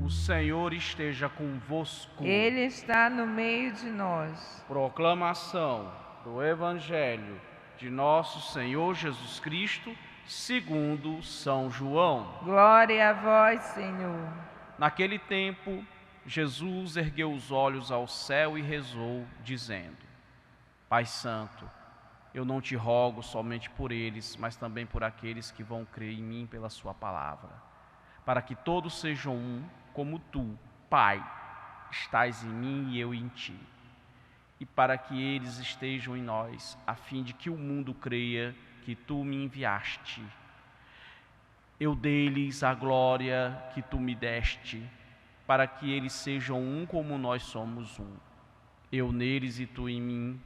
O Senhor esteja convosco. Ele está no meio de nós. Proclamação do Evangelho de nosso Senhor Jesus Cristo, segundo São João. Glória a vós, Senhor. Naquele tempo, Jesus ergueu os olhos ao céu e rezou, dizendo: Pai Santo, eu não te rogo somente por eles, mas também por aqueles que vão crer em mim pela sua palavra, para que todos sejam um, como tu, Pai, estás em mim e eu em ti, e para que eles estejam em nós, a fim de que o mundo creia que tu me enviaste. Eu dei-lhes a glória que tu me deste, para que eles sejam um como nós somos um. Eu neles e tu em mim,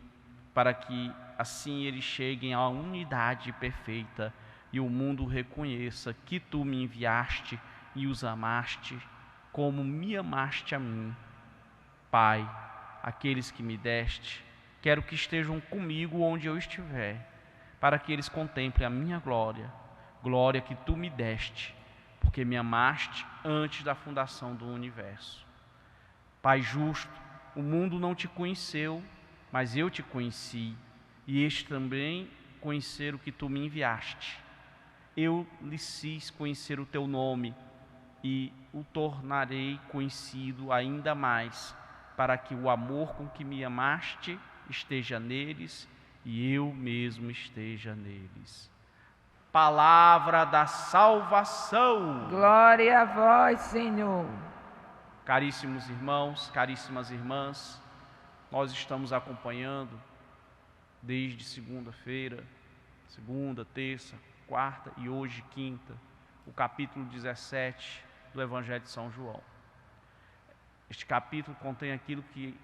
para que assim eles cheguem à unidade perfeita e o mundo reconheça que tu me enviaste e os amaste, como me amaste a mim. Pai, aqueles que me deste, quero que estejam comigo onde eu estiver, para que eles contemplem a minha glória, glória que tu me deste, porque me amaste antes da fundação do universo. Pai justo, o mundo não te conheceu, mas eu te conheci, e este também conhecer o que tu me enviaste. Eu lhes fiz conhecer o teu nome, e o tornarei conhecido ainda mais, para que o amor com que me amaste esteja neles, e eu mesmo esteja neles. Palavra da salvação. Glória a vós, Senhor. Caríssimos irmãos, caríssimas irmãs, nós estamos acompanhando desde segunda-feira, segunda, terça, quarta e hoje quinta, o capítulo 17 do Evangelho de São João. Este capítulo contém aquilo que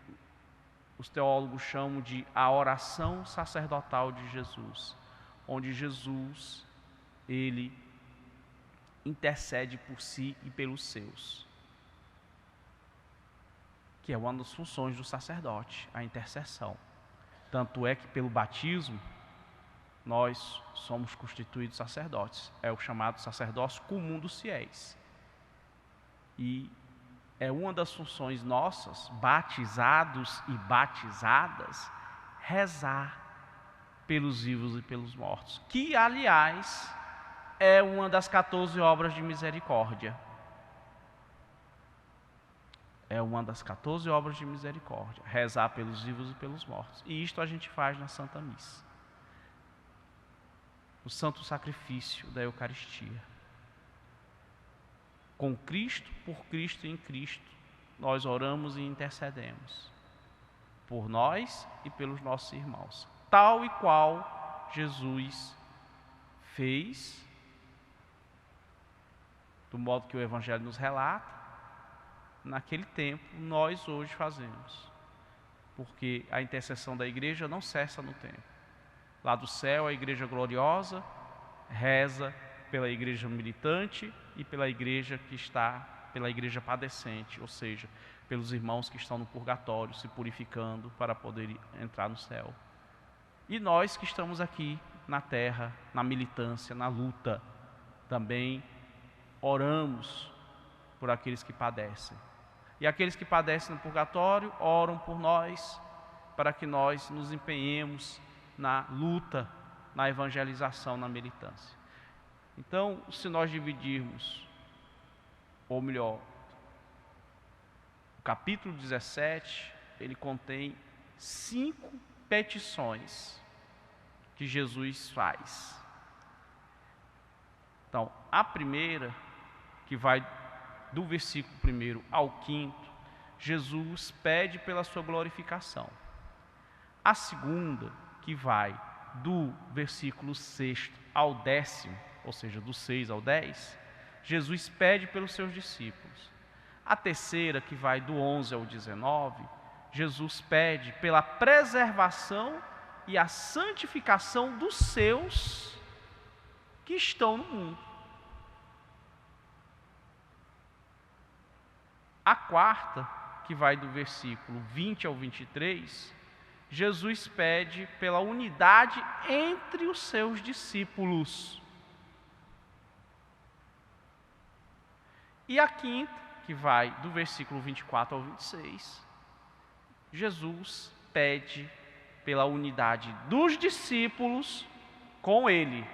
os teólogos chamam de a oração sacerdotal de Jesus, onde Jesus, ele intercede por si e pelos seus, que é uma das funções do sacerdote, a intercessão. Tanto é que pelo batismo, nós somos constituídos sacerdotes. É o chamado sacerdócio comum dos fiéis. E é uma das funções nossas, batizados e batizadas, rezar pelos vivos e pelos mortos, que, aliás, é uma das 14 obras de misericórdia. É uma das 14 obras de misericórdia, rezar pelos vivos e pelos mortos. E isto a gente faz na Santa Missa, o santo sacrifício da Eucaristia. Com Cristo, por Cristo e em Cristo, nós oramos e intercedemos por nós e pelos nossos irmãos, tal e qual Jesus fez, do modo que o Evangelho nos relata. Naquele tempo, nós hoje fazemos, porque a intercessão da igreja não cessa no tempo. Lá do céu, a igreja gloriosa reza pela igreja militante e pela igreja pela igreja padecente, ou seja, pelos irmãos que estão no purgatório, se purificando para poder entrar no céu. E nós que estamos aqui na terra, na militância, na luta, também oramos por aqueles que padecem. E aqueles que padecem no purgatório oram por nós, para que nós nos empenhemos na luta, na evangelização, na militância. Então, se nós dividirmos, ou melhor, o capítulo 17, ele contém 5 petições que Jesus faz. Então, a primeira, que vai do versículo 1 ao 5, Jesus pede pela sua glorificação. A segunda, que vai do versículo 6 ao 10, ou seja, do 6 ao 10, Jesus pede pelos seus discípulos. A terceira, que vai do 11 ao 19, Jesus pede pela preservação e a santificação dos seus que estão no mundo. A quarta, que vai do versículo 20 ao 23, Jesus pede pela unidade entre os seus discípulos. E a quinta, que vai do versículo 24 ao 26, Jesus pede pela unidade dos discípulos com Ele.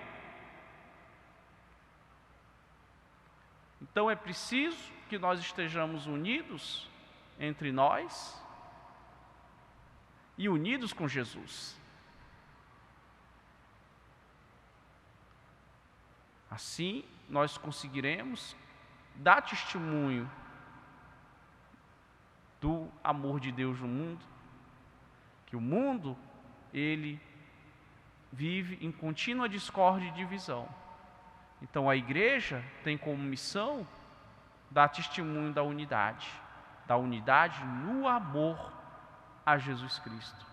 Então é preciso que nós estejamos unidos entre nós e unidos com Jesus. Assim, nós conseguiremos dar testemunho do amor de Deus no mundo, que o mundo, ele vive em contínua discórdia e divisão. Então a igreja tem como missão dar testemunho da unidade no amor a Jesus Cristo.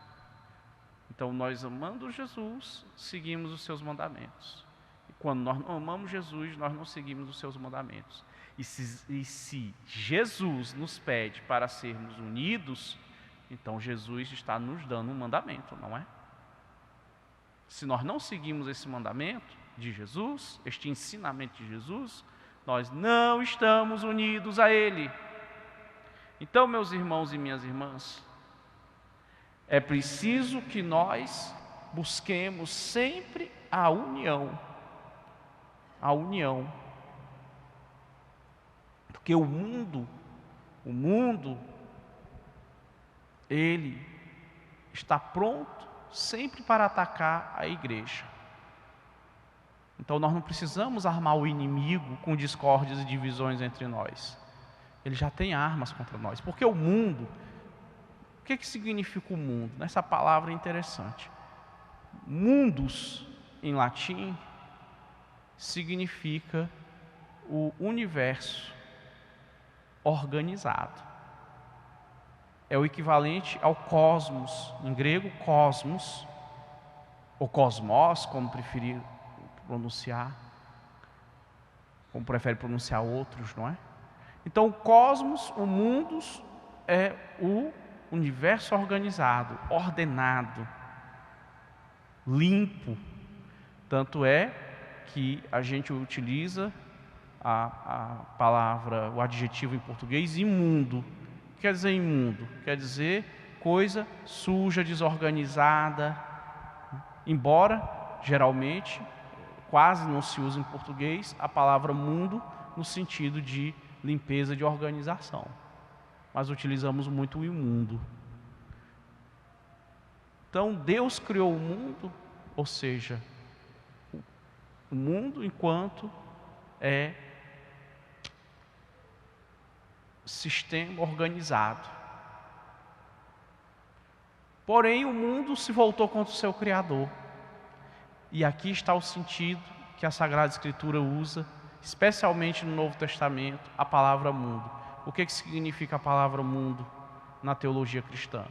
Então nós, amando Jesus, seguimos os seus mandamentos. E quando nós não amamos Jesus, nós não seguimos os seus mandamentos. E se Jesus nos pede para sermos unidos, então Jesus está nos dando um mandamento, não é? Se nós não seguimos esse mandamento de Jesus, este ensinamento de Jesus, nós não estamos unidos a Ele. Então, meus irmãos e minhas irmãs, é preciso que nós busquemos sempre a união. A união. Porque o mundo, ele está pronto sempre para atacar a igreja. Então nós não precisamos armar o inimigo com discórdias e divisões entre nós. Ele já tem armas contra nós. Porque o mundo, o que significa o mundo? Essa palavra é interessante. Mundus, em latim, significa o universo organizado. É o equivalente ao cosmos, em grego cosmos, ou cosmos, como prefere pronunciar outros, não é? Então o cosmos, o mundus, é o universo organizado, ordenado, limpo. Tanto é que a gente utiliza a palavra, o adjetivo em português, imundo. O que quer dizer imundo? Quer dizer coisa suja, desorganizada. Embora, geralmente, quase não se usa em português a palavra mundo no sentido de limpeza, de organização. Mas utilizamos muito o imundo. Então, Deus criou o mundo, ou seja, o mundo enquanto é sistema organizado. Porém, o mundo se voltou contra o seu Criador. E aqui está o sentido que a Sagrada Escritura usa, especialmente no Novo Testamento, a palavra mundo. O que significa a palavra mundo na teologia cristã?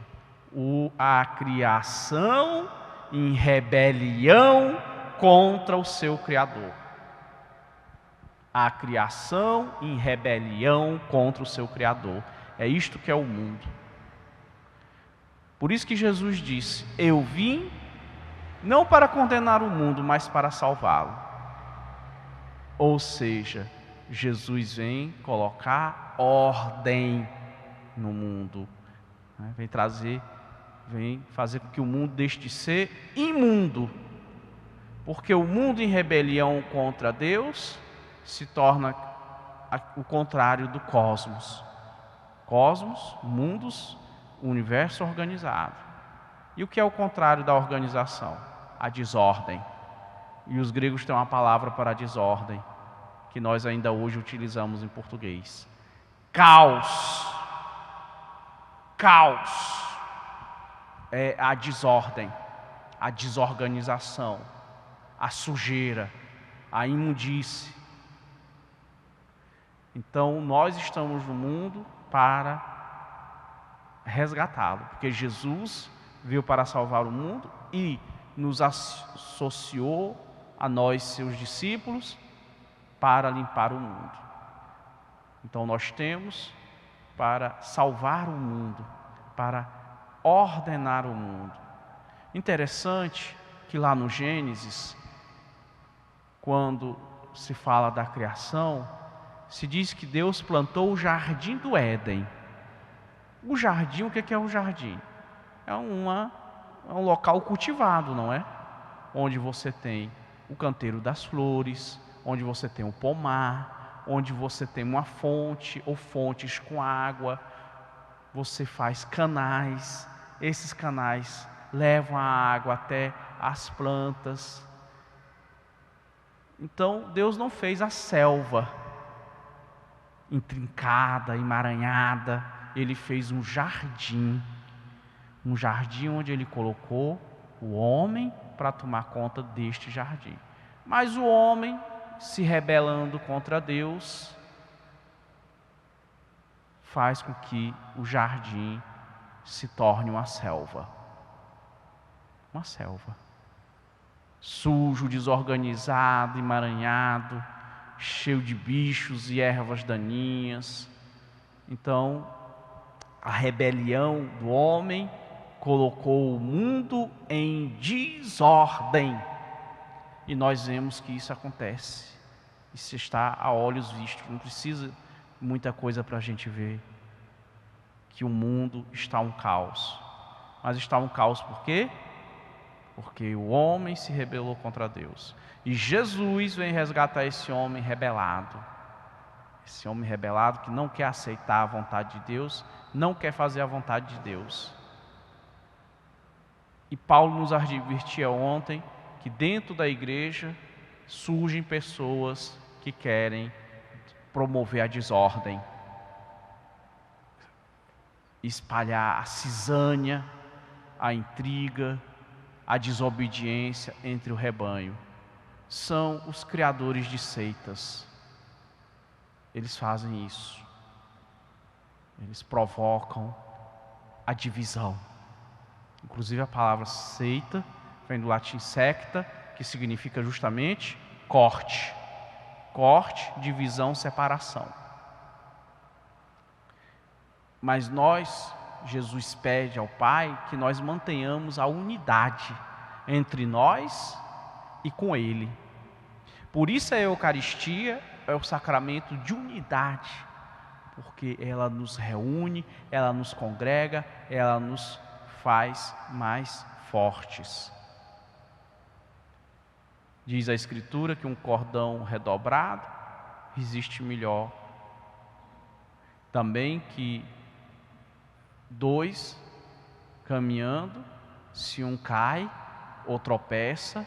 A criação em rebelião contra o seu Criador. A criação em rebelião contra o seu Criador. É isto que é o mundo. Por isso que Jesus disse: eu vim não para condenar o mundo, mas para salvá-lo. Ou seja, Jesus vem colocar ordem no mundo. Vem fazer com que o mundo deixe de ser imundo. Porque o mundo em rebelião contra Deus se torna o contrário do cosmos. Cosmos, mundos, universo organizado. E o que é o contrário da organização? A desordem. E os gregos têm uma palavra para a desordem, que nós ainda hoje utilizamos em português. Caos. Caos é a desordem, a desorganização, a sujeira, a imundície. Então nós estamos no mundo para resgatá-lo, porque Jesus veio para salvar o mundo e nos associou a nós, seus discípulos, para limpar o mundo. Então nós temos para salvar o mundo, para ordenar o mundo. Interessante que lá no Gênesis, quando se fala da criação, se diz que Deus plantou o jardim do Éden. O jardim, o que é o jardim? É um local cultivado, não é? Onde você tem o canteiro das flores, onde você tem o pomar, onde você tem uma fonte ou fontes com água. Você faz canais, esses canais levam a água até as plantas. Então Deus não fez a selva intrincada, emaranhada. Ele fez um jardim onde Ele colocou o homem para tomar conta deste jardim. Mas o homem, se rebelando contra Deus, faz com que o jardim se torne uma selva. Uma selva. Sujo, desorganizado, emaranhado, cheio de bichos e ervas daninhas. Então, a rebelião do homem colocou o mundo em desordem. E nós vemos que isso acontece. Isso está a olhos vistos. Não precisa muita coisa para a gente ver que o mundo está um caos. Mas está um caos por quê? Porque o homem se rebelou contra Deus. E Jesus vem resgatar esse homem rebelado. Esse homem rebelado que não quer aceitar a vontade de Deus, não quer fazer a vontade de Deus. E Paulo nos advertia ontem que dentro da igreja surgem pessoas que querem promover a desordem, espalhar a cisânia, a intriga, a desobediência entre o rebanho. São os criadores de seitas. Eles fazem isso. Eles provocam a divisão. Inclusive a palavra seita vem do latim secta, que significa justamente corte. Corte, divisão, separação. Mas nós, Jesus pede ao Pai que nós mantenhamos a unidade entre nós e com Ele. Por isso a Eucaristia é o sacramento de unidade, porque ela nos reúne, ela nos congrega, ela nos faz mais fortes. Diz a Escritura que um cordão redobrado resiste melhor. Também que dois caminhando, se um cai ou tropeça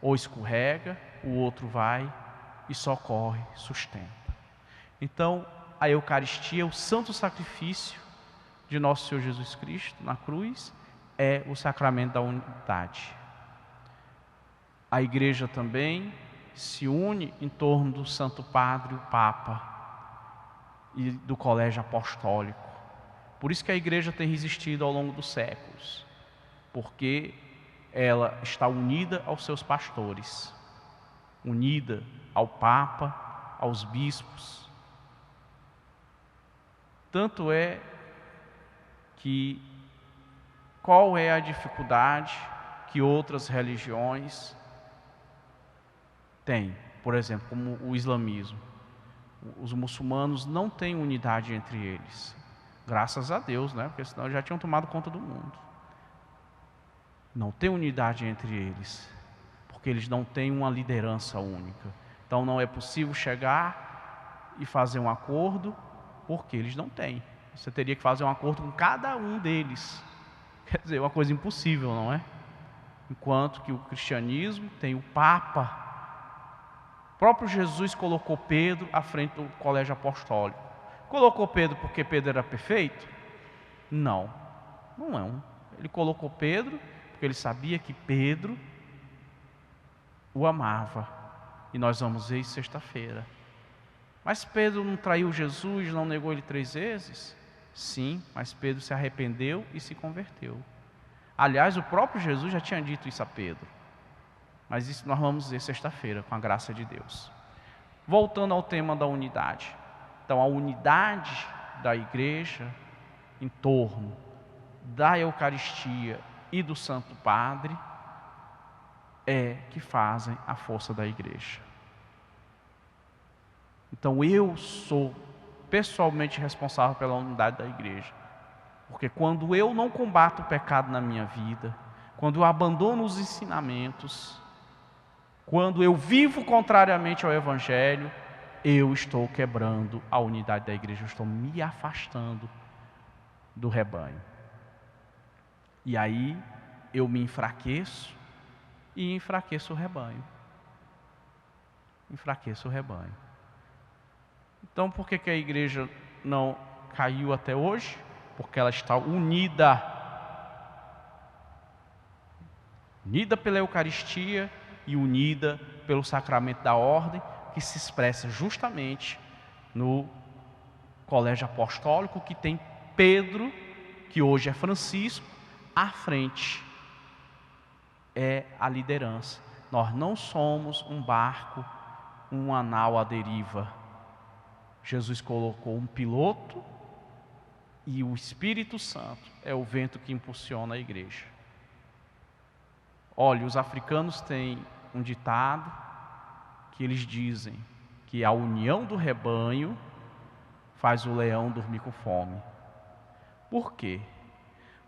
ou escorrega, o outro vai e socorre, sustenta. Então, a Eucaristia, o santo sacrifício de nosso Senhor Jesus Cristo na cruz, é o sacramento da unidade. A igreja também se une em torno do Santo Padre, o Papa, e do colégio apostólico. Por isso que a igreja tem resistido ao longo dos séculos, porque ela está unida aos seus pastores, unida ao Papa, aos bispos. Tanto é que qual é a dificuldade que outras religiões têm? Por exemplo, como o islamismo. Os muçulmanos não têm unidade entre eles. Graças a Deus, né? Porque senão já tinham tomado conta do mundo. Não tem unidade entre eles, porque eles não têm uma liderança única. Então não é possível chegar e fazer um acordo, porque eles não têm. Você teria que fazer um acordo com cada um deles. Quer dizer, uma coisa impossível, não é? Enquanto que o cristianismo tem o Papa. O próprio Jesus colocou Pedro à frente do colégio apostólico. Colocou Pedro porque Pedro era perfeito? Não, não é. Ele colocou Pedro porque ele sabia que Pedro o amava. E nós vamos ver isso sexta-feira. Mas Pedro não traiu Jesus, não negou ele 3 vezes? Sim, mas Pedro se arrependeu e se converteu. Aliás, o próprio Jesus já tinha dito isso a Pedro. Mas isso nós vamos ver sexta-feira, com a graça de Deus. Voltando ao tema da unidade. Então, a unidade da igreja em torno da Eucaristia e do Santo Padre é que fazem a força da igreja. Então eu sou pessoalmente responsável pela unidade da igreja. Porque quando eu não combato o pecado na minha vida, quando eu abandono os ensinamentos, quando eu vivo contrariamente ao Evangelho, eu estou quebrando a unidade da igreja, eu estou me afastando do rebanho. E aí eu me enfraqueço e enfraqueço o rebanho. Enfraqueço o rebanho. Então por que a igreja não caiu até hoje? Porque ela está unida. Unida pela Eucaristia e unida pelo sacramento da ordem, que se expressa justamente no colégio apostólico, que tem Pedro, que hoje é Francisco, à frente. É a liderança. Nós não somos um barco, uma nau à deriva. Jesus colocou um piloto e o Espírito Santo é o vento que impulsiona a igreja. Olha, os africanos têm um ditado que eles dizem que a união do rebanho faz o leão dormir com fome. Por quê?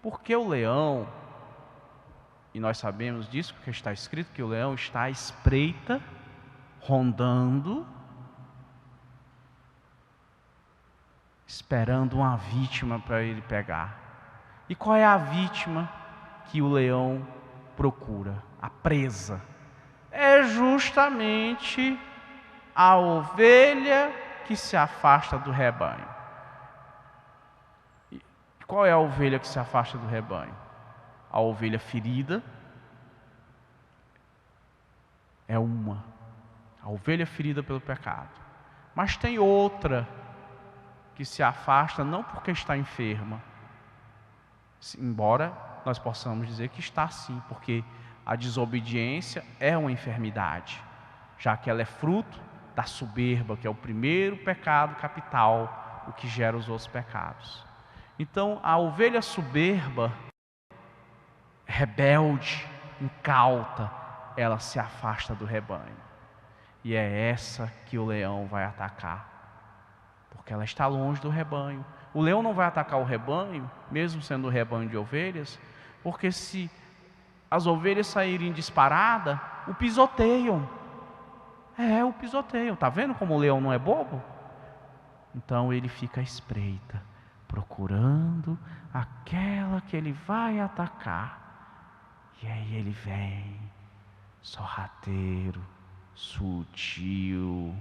Porque o leão, e nós sabemos disso, porque está escrito que o leão está à espreita, rondando, esperando uma vítima para ele pegar. E qual é a vítima que o leão procura? A presa. É justamente a ovelha que se afasta do rebanho. E qual é a ovelha que se afasta do rebanho? A ovelha ferida é uma. A ovelha ferida pelo pecado. Mas tem outra que se afasta não porque está enferma, embora nós possamos dizer que está sim, porque a desobediência é uma enfermidade, já que ela é fruto da soberba, que é o primeiro pecado capital, o que gera os outros pecados. Então a ovelha soberba, rebelde, incauta, ela se afasta do rebanho. E é essa que o leão vai atacar, porque ela está longe do rebanho. O leão não vai atacar o rebanho, mesmo sendo um rebanho de ovelhas, porque se as ovelhas saírem disparada, o pisoteiam. O pisoteiam. Está vendo como o leão não é bobo? Então ele fica à espreita, procurando aquela que ele vai atacar. E aí ele vem, sorrateiro, sutil.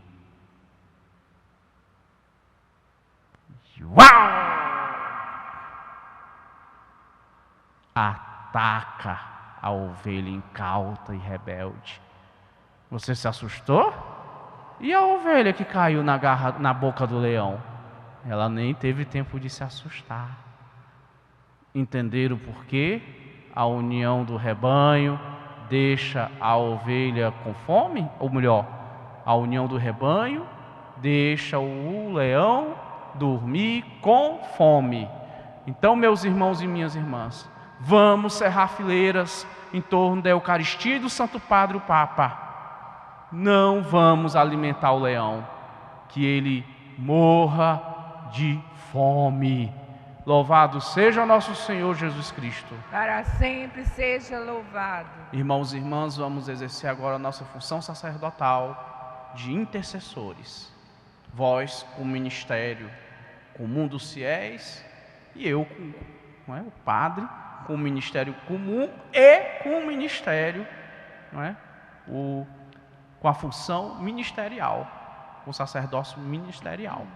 Uau! Ataca a ovelha incauta e rebelde. Você se assustou? E a ovelha que caiu na boca do leão? Ela nem teve tempo de se assustar. Entenderam por quê? A união do rebanho deixa a ovelha com fome? Ou melhor, a união do rebanho deixa o leão dormir com fome. Então, meus irmãos e minhas irmãs, vamos cerrar fileiras em torno da Eucaristia e do Santo Padre o Papa. Não vamos alimentar o leão, que ele morra de fome. Louvado seja nosso Senhor Jesus Cristo. Para sempre seja louvado. Irmãos e irmãs, vamos exercer agora a nossa função sacerdotal de intercessores. Vós com o ministério comum dos fiéis e eu, o padre, com o ministério comum e com o ministério, com a função ministerial, com o sacerdócio ministerial.